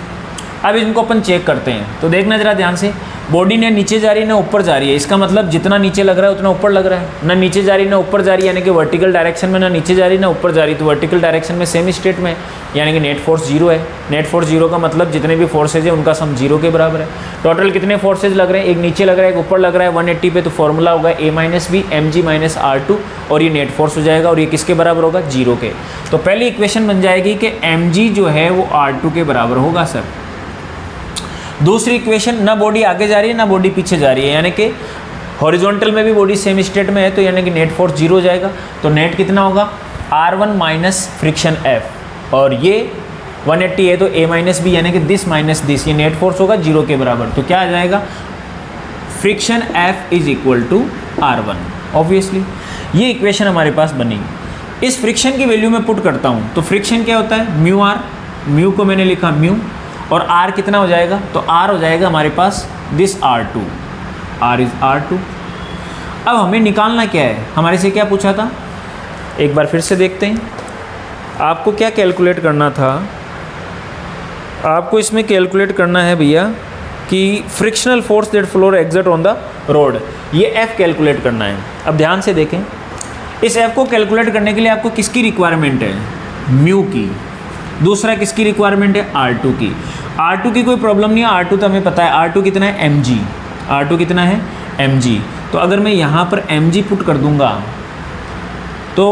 Speaker 1: अब इनको अपन चेक करते हैं, तो देखना ज़रा ध्यान से। बॉडी ने नीचे जा रही है ना ऊपर जा रही है, इसका मतलब जितना नीचे लग रहा है उतना ऊपर लग रहा है, ना नीचे जा रही ना ऊपर जा रही है, यानी कि वर्टिकल डायरेक्शन में ना नीचे जा रही ना ऊपर जा रही, तो वर्टिकल डायरेक्शन में सेम स्टेट में, यानी कि नेट फोर्स 0 है। नेट फोर्स 0 का मतलब जितने भी फोर्सेज है उनका सम 0 के बराबर है। टोटल कितने फोर्सेज लग रहे हैं, एक नीचे लग रहा है एक ऊपर लग रहा है 180 पे, तो फॉर्मूला होगा a - b mg - r2, और ये नेट फोर्स हो जाएगा, और ये किसके बराबर होगा, 0 के। तो पहली इक्वेशन बन जाएगी कि mg जो है वो r2 के बराबर होगा सर। दूसरी इक्वेशन, ना बॉडी आगे जा रही है ना बॉडी पीछे जा रही है, यानी कि हॉरिजॉन्टल में भी बॉडी सेम स्टेट में है, तो यानी कि नेट फोर्स 0 हो जाएगा। तो नेट कितना होगा, R1 माइनस फ्रिक्शन F, और ये 180 है तो a - b यानी कि दिस माइनस दिस, ये नेट फोर्स होगा 0 के बराबर। तो क्या आ जाएगा, friction F is equal to R1 obviously. ये इक्वेशन हमारे पास बनी। इस फ्रिक्शन की वैल्यू मैं पुट करता हूँ, तो फ्रिक्शन क्या होता है, म्यू आर, म्यू को मैंने लिखा म्यू, और R कितना हो जाएगा, तो R हो जाएगा हमारे पास this R2, R is R2। अब हमें निकालना क्या है, हमारे से क्या पूछा था, एक बार फिर से देखते हैं। आपको क्या कैलकुलेट करना था, आपको इसमें कैलकुलेट करना है भैया कि frictional force that floor exert on the road, ये F कैलकुलेट करना है। अब ध्यान से देखें, इस F को कैलकुलेट करने के लिए आपको किसकी रिक्वायरमेंट है, म्यू की। दूसरा किसकी रिक्वायरमेंट है, R2 की। R2 की कोई प्रॉब्लम नहीं है, R2 तो हमें पता है, R2 कितना है mg, R2 कितना है mg। तो अगर मैं यहाँ पर mg पुट कर दूंगा तो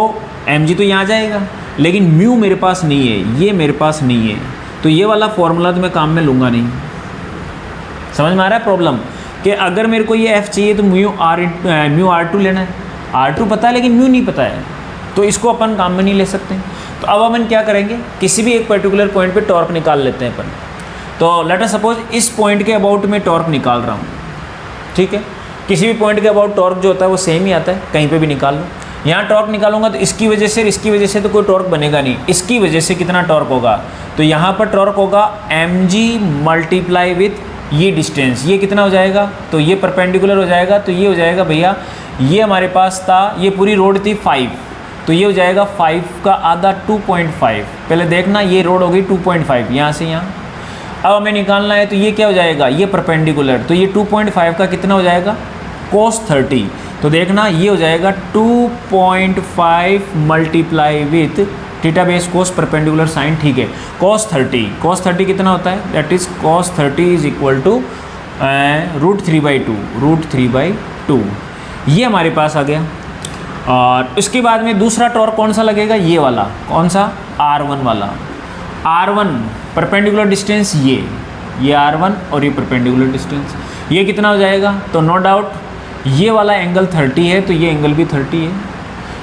Speaker 1: mg तो यहाँ जाएगा, लेकिन म्यू मेरे पास नहीं है, ये मेरे पास नहीं है, तो तो ये वाला फॉर्मूला तो मैं काम में लूँगा नहीं। समझ में आ रहा है प्रॉब्लम? कि अगर मेरे को ये एफ चाहिए तो म्यू R2 लेना है। R2 पता है लेकिन म्यू नहीं पता है, तो इसको अपन काम में नहीं ले सकते। तो अब अपन क्या करेंगे, किसी भी एक पर्टिकुलर पॉइंट पे टॉर्क निकाल लेते हैं अपन। तो लेट अस सपोज इस पॉइंट के अबाउट में टॉर्क निकाल रहा हूँ, ठीक है। किसी भी पॉइंट के अबाउट टॉर्क जो होता है वो सेम ही आता है, कहीं पे भी निकाल लो। यहाँ टॉर्क निकालूंगा तो इसकी वजह से तो कोई टॉर्क बनेगा नहीं, इसकी वजह से कितना टॉर्क होगा, तो यहाँ पर टॉर्क होगा mg मल्टीप्लाई विथ ये डिस्टेंस, ये कितना हो जाएगा, तो ये परपेंडिकुलर हो जाएगा। तो ये हो जाएगा भैया, ये हमारे पास था, ये पूरी रोड थी 5, तो ये हो जाएगा 5 का आधा 2.5। पहले देखना ये रोड हो गई 2.5 यहाँ से यहाँ। अब हमें निकालना है तो ये क्या हो जाएगा, ये परपेंडिकुलर, तो ये 2.5 का कितना हो जाएगा cos 30। तो देखना ये हो जाएगा 2.5 multiply with theta base cos perpendicular sine, ठीक है। cos 30 कितना होता है, that is cos 30 is equal to √3/2 ये हमारे पास आ गया। और उसके बाद में दूसरा टॉर्क कौन सा लगेगा, ये वाला, कौन सा, R1 वाला। R1 परपेंडिकुलर डिस्टेंस ये R1 और ये परपेंडिकुलर डिस्टेंस, ये कितना हो जाएगा, तो नो डाउट ये वाला एंगल 30 है तो ये एंगल भी 30 है,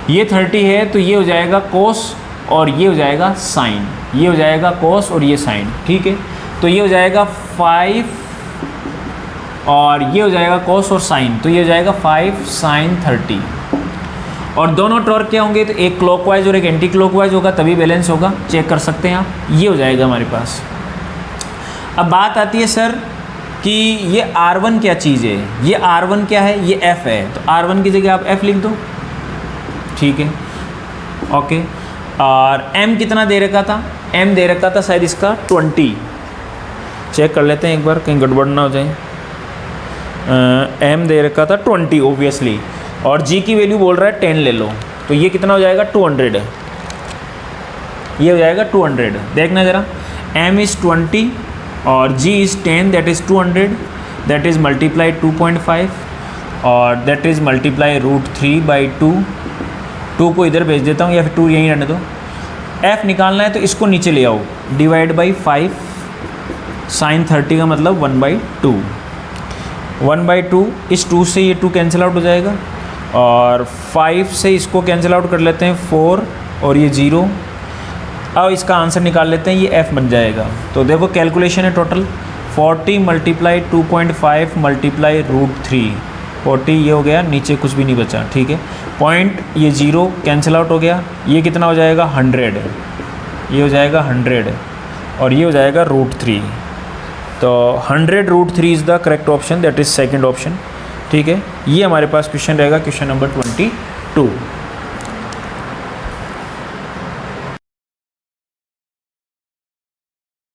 Speaker 1: ये 30 है तो ये हो जाएगा कोस और ये हो जाएगा साइन, ये हो जाएगा कोस और ये साइन, ठीक है। तो ये हो जाएगा 5 और ये हो जाएगा कोस और साइन, तो ये हो जाएगा 5 sin 30। और दोनों टॉर्क क्या होंगे, तो एक क्लॉकवाइज और एक एंटी क्लॉकवाइज होगा, तभी बैलेंस होगा, चेक कर सकते हैं आप। ये हो जाएगा हमारे पास। अब बात आती है सर कि ये R1 क्या चीज़ है, ये R1 क्या है, ये F है, तो R1 की जगह आप F लिख दो, ठीक है, ओके। और M कितना दे रखा था, M दे रखा था शायद इसका 20, चेक कर लेते हैं एक बार कहीं गड़बड़ ना हो जाए। M दे रखा था 20 ओबियसली, और G की वैल्यू बोल रहा है 10 ले लो, तो ये कितना हो जाएगा 200, ये हो जाएगा 200। देखना ज़रा, M इज़ 20 और G is 10, that is 200, that is multiply 2.5 और दैट इज़ मल्टीप्लाई √3/2। 2 को इधर भेज देता हूँ या फिर 2 यहीं रहने दो। F निकालना है तो इसको नीचे ले आओ, डिवाइड बाई 5 sin 30 का मतलब 1/2। 1/2 इस 2 से ये 2 कैंसिल आउट हो जाएगा और 5 से इसको कैंसिल आउट कर लेते हैं 4 और ये 0। अब इसका आंसर निकाल लेते हैं, ये F बन जाएगा। तो देखो कैलकुलेशन है टोटल 40 मल्टीप्लाई 2.5 मल्टीप्लाई √3, 40 ये हो गया, नीचे कुछ भी नहीं बचा, ठीक है। पॉइंट ये 0 कैंसिल आउट हो गया, ये कितना हो जाएगा 100, ये हो जाएगा 100 और ये हो जाएगा √3। तो 100 √3 is the correct option, that is second option, ठीक है। ये हमारे पास क्वेश्चन रहेगा, क्वेश्चन नंबर 22।